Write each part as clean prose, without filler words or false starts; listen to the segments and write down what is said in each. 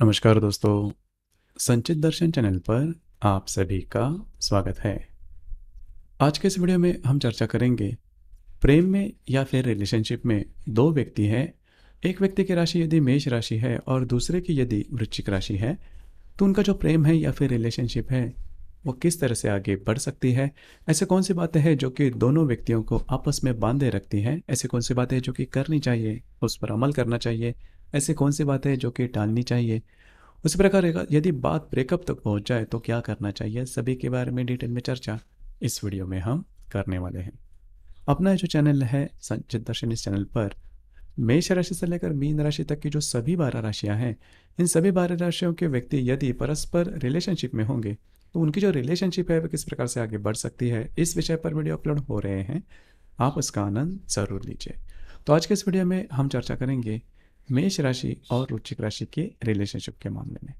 नमस्कार दोस्तों, संचित दर्शन चैनल पर आप सभी का स्वागत है। आज के इस वीडियो में हम चर्चा करेंगे प्रेम में या फिर रिलेशनशिप में दो व्यक्ति हैं। एक व्यक्ति की राशि यदि मेष राशि है और दूसरे की यदि वृश्चिक राशि है, तो उनका जो प्रेम है या फिर रिलेशनशिप है वो किस तरह से आगे बढ़ सकती है। ऐसे कौन सी बातें हैं जो कि दोनों व्यक्तियों को आपस में बांधे रखती हैं। ऐसी कौन सी बातें हैं जो कि करनी चाहिए, उस पर अमल करना चाहिए। ऐसी कौन सी बातें हैं जो कि टालनी चाहिए। उसी प्रकार यदि बात ब्रेकअप तक पहुंच जाए तो क्या करना चाहिए, सभी के बारे में डिटेल में चर्चा इस वीडियो में हम करने वाले हैं। अपना जो चैनल है संचित दर्शन, इस चैनल पर मेष राशि से लेकर मीन राशि तक की जो सभी 12 राशियां हैं, इन सभी 12 राशियों के व्यक्ति यदि परस्पर रिलेशनशिप में होंगे तो उनकी जो रिलेशनशिप है वो किस प्रकार से आगे बढ़ सकती है, इस विषय पर वीडियो अपलोड हो रहे हैं। आप उसका आनंद जरूर लीजिए। तो आज के इस वीडियो में हम चर्चा करेंगे मेष राशि और वृश्चिक राशि के रिलेशनशिप के मामले में।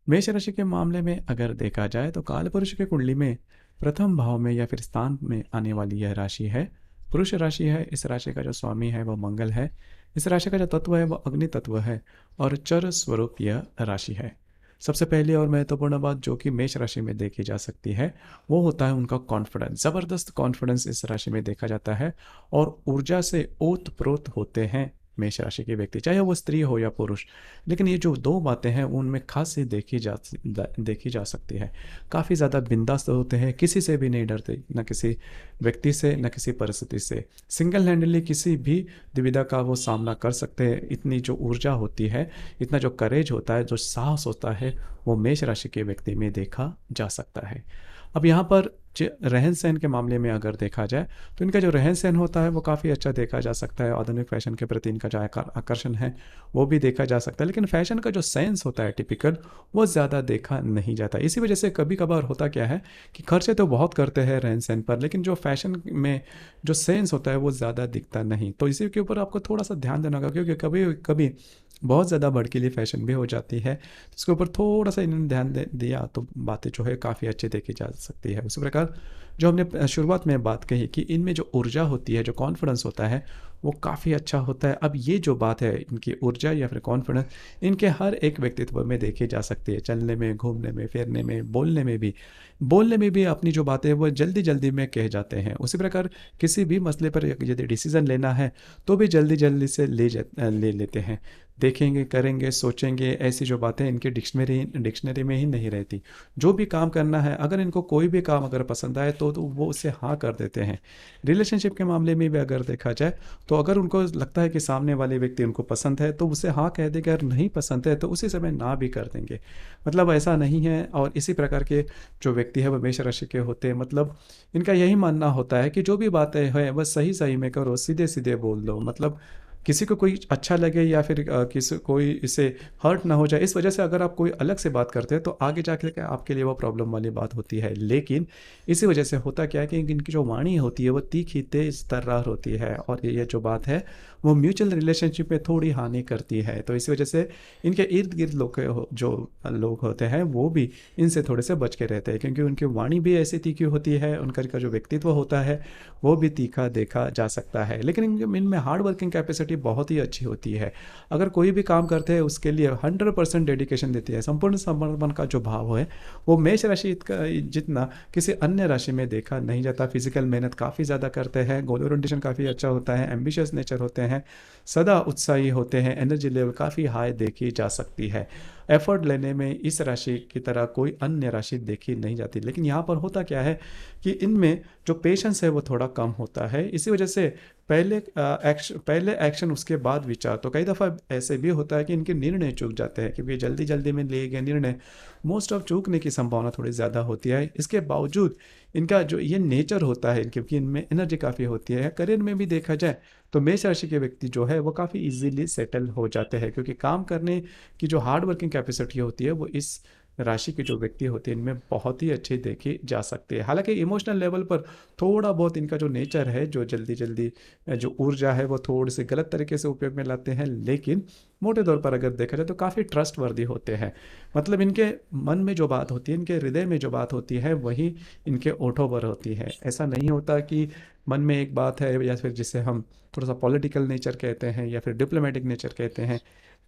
मेष राशि के मामले में अगर देखा जाए तो कालपुरुष की कुंडली में प्रथम भाव में या फिर स्थान में आने वाली यह राशि है, पुरुष राशि है। इस राशि का जो स्वामी है वह मंगल है। इस राशि का जो तत्व है वह अग्नि तत्व है और चर स्वरूप यह राशि है। सबसे पहली और महत्वपूर्ण बात जो कि मेष राशि में देखी जा सकती है वो होता है उनका कॉन्फिडेंस। जबरदस्त कॉन्फिडेंस इस राशि में देखा जाता है और ऊर्जा से ओत प्रोत होते हैं मेष राशि के व्यक्ति, चाहे वो स्त्री हो या पुरुष। लेकिन ये जो दो बातें हैं उनमें खास से देखी जा सकती है। काफ़ी ज़्यादा बिंदास होते हैं, किसी से भी नहीं डरते, न किसी व्यक्ति से न किसी परिस्थिति से। सिंगल हैंडली किसी भी दुविधा का वो सामना कर सकते हैं। इतनी जो ऊर्जा होती है, इतना जो करेज होता है, जो साहस होता है, वो मेष राशि के व्यक्ति में देखा जा सकता है। अब यहाँ पर रहन सहन के मामले में अगर देखा जाए तो इनका जो रहन सहन होता है वो काफ़ी अच्छा देखा जा सकता है। आधुनिक फैशन के प्रति इनका जो आकर्षण है वो भी देखा जा सकता है। लेकिन फैशन का जो सेंस होता है टिपिकल, वो ज़्यादा देखा नहीं जाता। इसी वजह से कभी कभार होता क्या है कि खर्चे तो बहुत करते हैं रहन सहन पर, लेकिन जो फैशन में जो सेंस होता है वो ज़्यादा दिखता नहीं। तो इसी के ऊपर आपको थोड़ा सा ध्यान देना होगा, क्योंकि कभी कभी बहुत ज़्यादा भड़कीली फैशन भी हो जाती है। तो इसके ऊपर थोड़ा सा इन्होंने ध्यान दिया तो बातें जो है काफ़ी अच्छी देखी जा सकती है। उसी प्रकार जो हमने शुरुआत में बात कही कि इनमें जो ऊर्जा होती है, जो कॉन्फिडेंस होता है, वो काफ़ी अच्छा होता है। अब ये जो बात है इनकी ऊर्जा या फिर कॉन्फिडेंस, इनके हर एक व्यक्तित्व में देखी जा सकती है। चलने में, घूमने में, फिरने में, बोलने में भी अपनी जो बातें हैं वो जल्दी जल्दी में कह जाते हैं। उसी प्रकार किसी भी मसले पर यदि डिसीजन लेना है तो भी जल्दी जल्दी से ले लेते हैं। देखेंगे, करेंगे, सोचेंगे, ऐसी जो बातें इनकी डिक्शनरी में ही नहीं रहती। जो भी काम करना है, अगर इनको कोई भी काम अगर पसंद आए तो वो उसे हाँ कर देते हैं। रिलेशनशिप के मामले में भी अगर देखा जाए तो अगर उनको लगता है कि सामने वाले व्यक्ति उनको पसंद है तो उसे हाँ कह देंगे, अगर नहीं पसंद है तो उसी समय ना भी कर देंगे। मतलब ऐसा नहीं है। और इसी प्रकार के जो व्यक्ति है वो मेष राशि के होते हैं। मतलब इनका यही मानना होता है कि जो भी बातें हैं बस सही सही में करो, सीधे सीधे बोल दो। मतलब किसी को कोई अच्छा लगे या फिर किसी कोई इसे हर्ट ना हो जाए, इस वजह से अगर आप कोई अलग से बात करते हैं तो आगे जाके के आपके लिए वो प्रॉब्लम वाली बात होती है। लेकिन इसी वजह से होता क्या है कि इनकी जो वाणी होती है वो तीखी तेज तर्रार होती है और ये जो बात है वो म्यूचुअल रिलेशनशिप में थोड़ी हानि करती है। तो इसी वजह से इनके इर्द गिर्द जो लोग होते हैं वो भी इनसे थोड़े से बच के रहते हैं, क्योंकि उनकी वाणी भी ऐसी तीखी होती है, उनका का जो व्यक्तित्व होता है वो भी तीखा देखा जा सकता है। लेकिन इनमें हार्ड वर्किंग कैपेसिटी बहुत ही अच्छी होती है। अगर कोई भी काम करते हैं उसके लिए 100% डेडिकेशन देती है। संपूर्ण समर्पण का जो भाव है वो मेष राशि का जितना किसी अन्य राशि में देखा नहीं जाता। फिजिकल मेहनत काफ़ी ज़्यादा करते हैं, गोल ओरिएंटेशन काफ़ी अच्छा होता है, एम्बिशियस नेचर होते हैं, सदा उत्साही होते हैं, एनर्जी लेवल काफ़ी हाई देखी जा सकती है। एफर्ट लेने में इस राशि की तरह कोई अन्य राशि देखी नहीं जाती। लेकिन यहाँ पर होता क्या है कि इनमें जो पेशेंस है वो थोड़ा कम होता है। इसी वजह से पहले एक्शन उसके बाद विचार। तो कई दफ़ा ऐसे भी होता है कि इनके निर्णय चूक जाते हैं, क्योंकि जल्दी जल्दी में लिए गए निर्णय मोस्ट ऑफ चूकने की संभावना थोड़ी ज़्यादा होती है। इसके बावजूद इनका जो ये नेचर होता है, क्योंकि इनमें एनर्जी काफ़ी होती है, करियर में भी देखा जाए तो मेष राशि के व्यक्ति जो है वो काफ़ी इजीली सेटल हो जाते हैं, क्योंकि काम करने की जो हार्ड वर्किंग कैपेसिटी होती है वो इस राशि के जो व्यक्ति होते हैं इनमें बहुत ही अच्छी देखी जा सकती है। हालांकि इमोशनल लेवल पर थोड़ा बहुत इनका जो नेचर है, जो जल्दी जल्दी जो ऊर्जा है वो थोड़ी सी गलत तरीके से उपयोग में लाते हैं। लेकिन मोटे तौर पर अगर देखा जाए तो काफ़ी ट्रस्टवर्दी होते हैं। मतलब इनके मन में जो बात होती है, इनके हृदय में जो बात होती है वही इनके ओठों पर होती है। ऐसा नहीं होता कि मन में एक बात है, या फिर जिसे हम थोड़ा सा पॉलिटिकल नेचर कहते हैं या फिर डिप्लोमेटिक नेचर कहते हैं,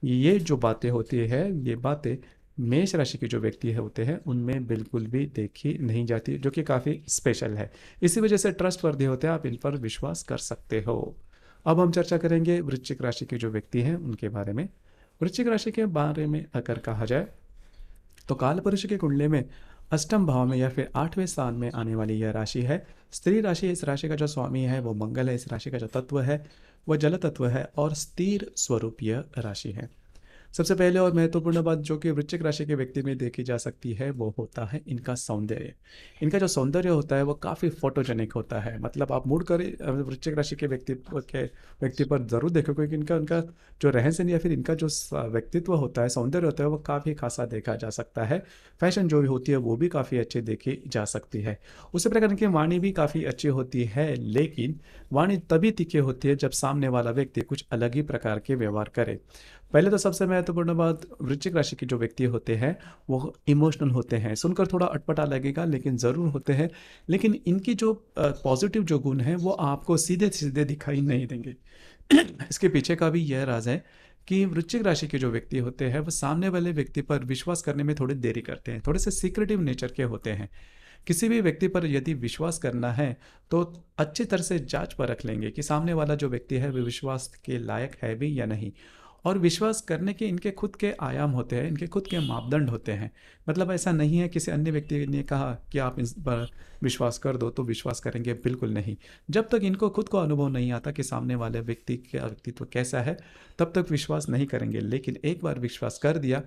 ये जो बातें होती है, ये बातें मेष राशि के जो व्यक्ति है होते हैं उनमें बिल्कुल भी देखी नहीं जाती, जो कि काफ़ी स्पेशल है। इसी वजह से ट्रस्टवर्दी होते हैं, आप इन पर विश्वास कर सकते हो। अब हम चर्चा करेंगे वृश्चिक राशि के जो व्यक्ति हैं उनके बारे में। वृश्चिक राशि के बारे में अगर कहा जाए तो कालपुरुष की कुंडली में अष्टम भाव में या फिर 8वें स्थान में आने वाली यह राशि है। स्त्री राशि, इस राशि का जो स्वामी है वो मंगल है। इस राशि का जो तत्व है वह जल तत्व है और स्थिर स्वरूपीय राशि है। सबसे पहले और महत्वपूर्ण बात जो कि वृश्चिक राशि के व्यक्ति में देखी जा सकती है वो होता है इनका सौंदर्य। इनका जो सौंदर्य होता है वो काफ़ी फोटोजेनिक होता है। मतलब आप मुड़ कर वृश्चिक राशि के व्यक्ति पर ज़रूर देखो, क्योंकि इनका उनका जो रहन सहन या फिर इनका जो व्यक्तित्व होता है, सौंदर्य होता है, वो काफ़ी खासा देखा जा सकता है। फैशन जो भी होती है वो भी काफ़ी अच्छी देखी जा सकती है। उसी प्रकार इनकी वाणी भी काफ़ी अच्छी होती है, लेकिन वाणी तभी तीखी होती है जब सामने वाला व्यक्ति कुछ अलग ही प्रकार के व्यवहार करे। पहले तो सबसे महत्वपूर्ण बात, वृश्चिक राशि के जो व्यक्ति होते हैं वो इमोशनल होते हैं। सुनकर थोड़ा अटपटा लगेगा लेकिन ज़रूर होते हैं। लेकिन इनकी जो पॉजिटिव जो गुण हैं वो आपको सीधे सीधे दिखाई नहीं देंगे। इसके पीछे का भी यह राज है कि वृश्चिक राशि के जो व्यक्ति होते हैं वो सामने वाले व्यक्ति पर विश्वास करने में थोड़ी देरी करते हैं, थोड़े से सीक्रेटिव नेचर के होते हैं। किसी भी व्यक्ति पर यदि विश्वास करना है तो अच्छी तरह से जांच पर रख लेंगे कि सामने वाला जो व्यक्ति है वो विश्वास के लायक है भी या नहीं। और विश्वास करने के इनके खुद के आयाम होते हैं, इनके खुद के मापदंड होते हैं। मतलब ऐसा नहीं है किसी अन्य व्यक्ति ने कहा कि आप इस पर विश्वास कर दो तो विश्वास करेंगे, बिल्कुल नहीं। जब तक इनको खुद को अनुभव नहीं आता कि सामने वाले व्यक्ति का व्यक्तित्व कैसा है, तब तक विश्वास नहीं करेंगे। लेकिन एक बार विश्वास कर दिया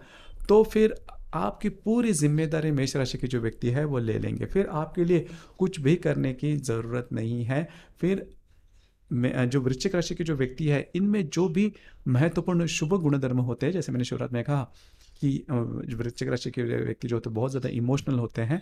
तो फिर आपकी पूरी जिम्मेदारी मेष राशि के जो व्यक्ति है वो ले लेंगे। फिर आपके लिए कुछ भी करने की ज़रूरत नहीं है। फिर में जो वृश्चिक राशि के जो व्यक्ति है इनमें जो भी महत्वपूर्ण शुभ गुणधर्म होते हैं, जैसे मैंने शुरुआत में कहा कि जो वृश्चिक राशि के व्यक्ति जो होते हैं बहुत ज़्यादा इमोशनल होते हैं।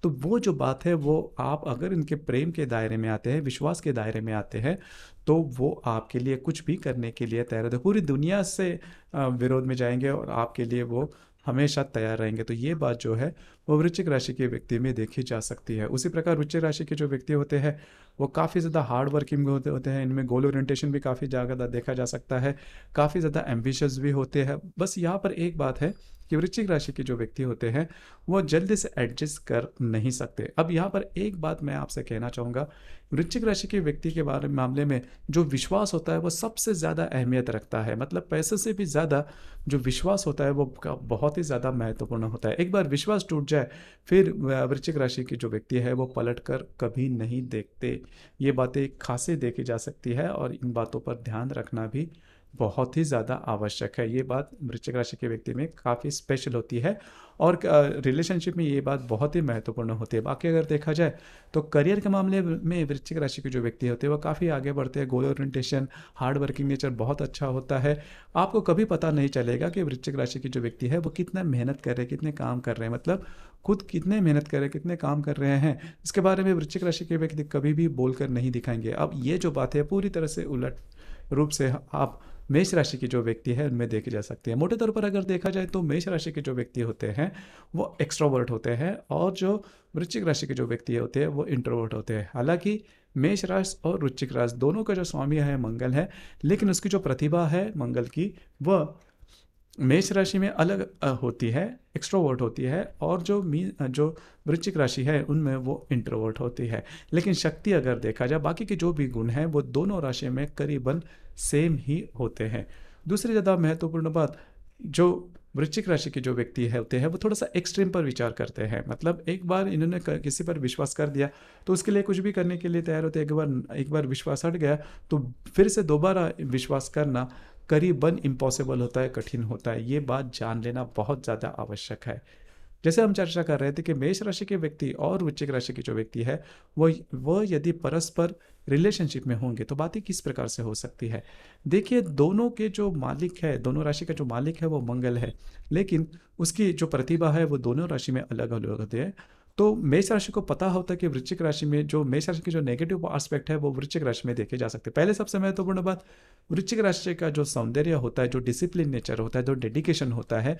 तो वो जो बात है वो आप अगर इनके प्रेम के दायरे में आते हैं, विश्वास के दायरे में आते हैं, तो वो आपके लिए कुछ भी करने के लिए तैयार होते हैं। पूरी दुनिया से विरोध में जाएंगे और आपके लिए वो हमेशा तैयार रहेंगे। तो ये बात जो है वो वृश्चिक राशि के व्यक्ति में देखी जा सकती है। उसी प्रकार वृश्चिक राशि के जो व्यक्ति होते हैं वो काफ़ी ज़्यादा हार्ड वर्किंग होते हैं। इनमें गोल ओरिएंटेशन भी काफ़ी ज़्यादा देखा जा सकता है। काफ़ी ज़्यादा एम्बिशियस भी होते हैं। बस यहाँ पर एक बात है कि वृश्चिक राशि के जो व्यक्ति होते हैं वो जल्दी से एडजस्ट कर नहीं सकते। अब यहाँ पर एक बात मैं आपसे कहना चाहूँगा, वृश्चिक राशि के व्यक्ति के बारे मामले में जो विश्वास होता है वो सबसे ज़्यादा अहमियत रखता है। मतलब पैसे से भी ज़्यादा जो विश्वास होता है वो बहुत ही ज़्यादा महत्वपूर्ण होता है। एक बार विश्वास टूट जाए फिर वृश्चिक राशि के जो व्यक्ति है वो पलट कर कभी नहीं देखते। ये बातें खासी देखी जा सकती है और इन बातों पर ध्यान रखना भी बहुत ही ज़्यादा आवश्यक है। ये बात वृश्चिक राशि के व्यक्ति में काफ़ी स्पेशल होती है और रिलेशनशिप में ये बात बहुत ही महत्वपूर्ण होती है। बाकी अगर देखा जाए तो करियर के मामले में वृश्चिक राशि के जो व्यक्ति होते हैं वो काफ़ी आगे बढ़ते हैं। गोल ओरिएंटेशन, हार्ड वर्किंग नेचर बहुत अच्छा होता है। आपको कभी पता नहीं चलेगा कि वृश्चिक राशि की जो व्यक्ति है वो कितना मेहनत कर रहे हैं, कितने काम कर रहे हैं, मतलब खुद कितने मेहनत कर रहे हैं, कितने काम कर रहे हैं, इसके बारे में वृश्चिक राशि के व्यक्ति कभी भी बोलकर नहीं दिखाएंगे। अब ये जो बात है पूरी तरह से उलट रूप से आप मेष राशि की जो व्यक्ति है उनमें देखी जा सकती है। मोटे तौर पर अगर देखा जाए तो मेष राशि के जो व्यक्ति होते हैं वो एक्सट्रोवर्ट होते हैं और जो वृश्चिक राशि के जो व्यक्ति होते हैं वो इंट्रोवर्ट होते हैं। हालांकि मेष राशि और वृश्चिक राशि दोनों का जो स्वामी है मंगल है, लेकिन उसकी जो प्रतिभा है मंगल की वह मेष राशि में अलग होती है, एक्सट्रोवर्ट होती है, और जो वृश्चिक राशि है उनमें वो इंट्रोवर्ट होती है। लेकिन शक्ति अगर देखा जाए बाकी के जो भी गुण हैं वो दोनों राशि में करीबन सेम ही होते हैं। दूसरी ज़्यादा महत्वपूर्ण बात, जो वृश्चिक राशि के जो व्यक्ति है होते हैं वो थोड़ा सा एक्सट्रीम पर विचार करते हैं। मतलब एक बार इन्होंने किसी पर विश्वास कर दिया तो उसके लिए कुछ भी करने के लिए तैयार होते हैं। एक बार विश्वास हट गया तो फिर से दोबारा विश्वास करना करीबन इम्पॉसिबल होता है, कठिन होता है। ये बात जान लेना बहुत ज़्यादा आवश्यक है। जैसे हम चर्चा कर रहे थे कि मेष राशि के व्यक्ति और वृश्चिक राशि की जो व्यक्ति है वो यदि परस्पर रिलेशनशिप में होंगे तो बातें किस प्रकार से हो सकती है। देखिए, दोनों के जो मालिक है, दोनों राशि का जो मालिक है वो मंगल है, लेकिन उसकी जो प्रतिभा है वो दोनों राशि में अलग अलग होती है। तो मेष राशि को पता होता है कि वृश्चिक राशि में जो मेष राशि की जो नेगेटिव एस्पेक्ट है वो वृश्चिक राशि में देखे जा सकते हैं। पहले सबसे महत्वपूर्ण बात, वृश्चिक राशि का जो सौंदर्य होता है, जो डिसिप्लिन नेचर होता है, जो डेडिकेशन होता है,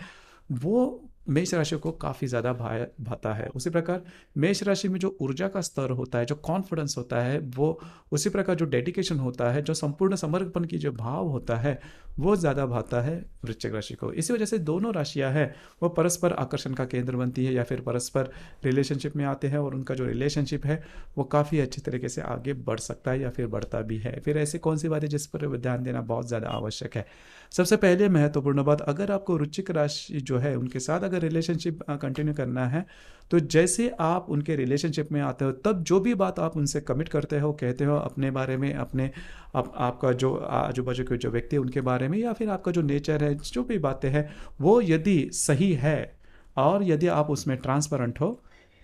वो मेष राशि को काफ़ी ज़्यादा भाता है। उसी प्रकार मेष राशि में जो ऊर्जा का स्तर होता है, जो कॉन्फिडेंस होता है, वो उसी प्रकार जो डेडिकेशन होता है, जो संपूर्ण समर्पण की जो भाव होता है, वो ज़्यादा भाता है वृश्चिक राशि को। इसी वजह से दोनों राशियां हैं वो परस्पर आकर्षण का केंद्र बनती है या फिर परस्पर रिलेशनशिप में आते हैं और उनका जो रिलेशनशिप है वो काफ़ी अच्छी तरीके से आगे बढ़ सकता है या फिर बढ़ता भी है। फिर ऐसी कौन सी बात है जिस पर ध्यान देना बहुत ज़्यादा आवश्यक है? सबसे पहले महत्वपूर्ण बात, अगर आपको वृश्चिक राशि जो है उनके साथ अगर रिलेशनशिप कंटिन्यू करना है, तो जैसे आप उनके रिलेशनशिप में आते हो तब जो भी बात आप उनसे कमिट करते हो, कहते हो अपने बारे में, अपने आपका जो आजू बाजू के जो व्यक्ति है उनके बारे में, या फिर आपका जो नेचर है, जो भी बातें हैं वो यदि सही है और यदि आप उसमें ट्रांसपेरेंट हो,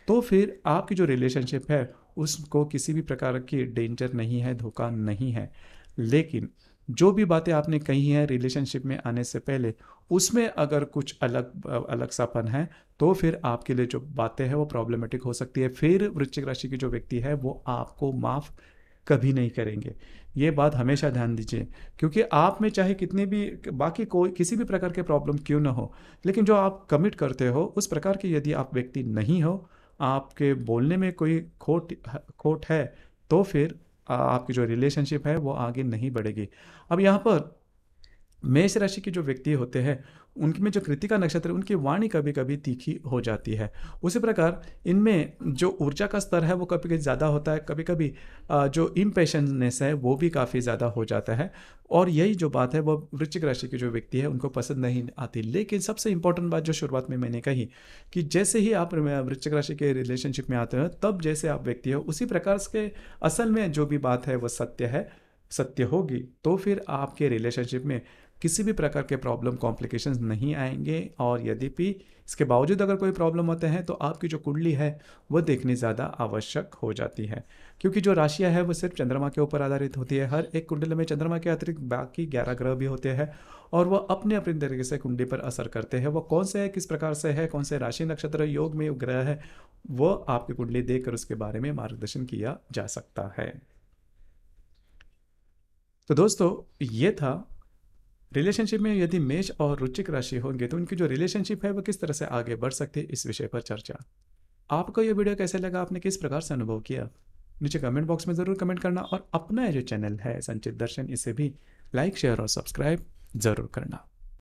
तो फिर आपकी जो रिलेशनशिप है उसको किसी भी प्रकार की डेंजर नहीं है, धोखा नहीं है। लेकिन जो भी बातें आपने कही हैं रिलेशनशिप में आने से पहले, उसमें अगर कुछ अलग सापन है, तो फिर आपके लिए जो बातें हैं वो प्रॉब्लमेटिक हो सकती है। फिर वृश्चिक राशि की जो व्यक्ति है वो आपको माफ़ कभी नहीं करेंगे। ये बात हमेशा ध्यान दीजिए, क्योंकि आप में चाहे कितनी भी बाकी कोई किसी भी प्रकार के प्रॉब्लम क्यों ना हो, लेकिन जो आप कमिट करते हो उस प्रकार के यदि आप व्यक्ति नहीं हो, आपके बोलने में कोई खोट है, तो फिर आपकी जो रिलेशनशिप है वो आगे नहीं बढ़ेगी। अब यहाँ पर मेष राशि के जो व्यक्ति होते हैं उनमें जो कृतिका नक्षत्र है उनकी वाणी कभी कभी तीखी हो जाती है। उसी प्रकार इनमें जो ऊर्जा का स्तर है वो कभी कभी ज़्यादा होता है, कभी कभी जो इम्पेशनेस है वो भी काफ़ी ज़्यादा हो जाता है। और यही जो बात है वो वृश्चिक राशि की जो व्यक्ति है उनको पसंद नहीं आती। लेकिन सबसे इंपॉर्टेंट बात जो शुरुआत में मैंने कही कि जैसे ही आप वृश्चिक राशि के रिलेशनशिप में आते हो तब जैसे आप व्यक्ति हो उसी प्रकार के असल में जो भी बात है वो सत्य है, सत्य होगी, तो फिर आपके रिलेशनशिप में किसी भी प्रकार के प्रॉब्लम कॉम्प्लिकेशंस नहीं आएंगे। और यद्यपि इसके बावजूद अगर कोई प्रॉब्लम होते हैं तो आपकी जो कुंडली है वो देखनी ज़्यादा आवश्यक हो जाती है, क्योंकि जो राशियां है वो सिर्फ चंद्रमा के ऊपर आधारित होती है। हर एक कुंडली में चंद्रमा के अतिरिक्त बाकी 11 ग्रह भी होते हैं और वह अपने अपने तरीके से कुंडली पर असर करते हैं। वो कौन से है, किस प्रकार से है, कौन से राशि नक्षत्र योग में ग्रह है, वो आपकी कुंडली देखकर उसके बारे में मार्गदर्शन किया जा सकता है। तो दोस्तों ये था रिलेशनशिप में यदि मेष और वृश्चिक राशि होंगे तो उनकी जो रिलेशनशिप है वो किस तरह से आगे बढ़ सकती है, इस विषय पर चर्चा। आपको ये वीडियो कैसे लगा, आपने किस प्रकार से अनुभव किया, नीचे कमेंट बॉक्स में ज़रूर कमेंट करना और अपना जो चैनल है संचित दर्शन इसे भी लाइक शेयर और सब्सक्राइब ज़रूर करना।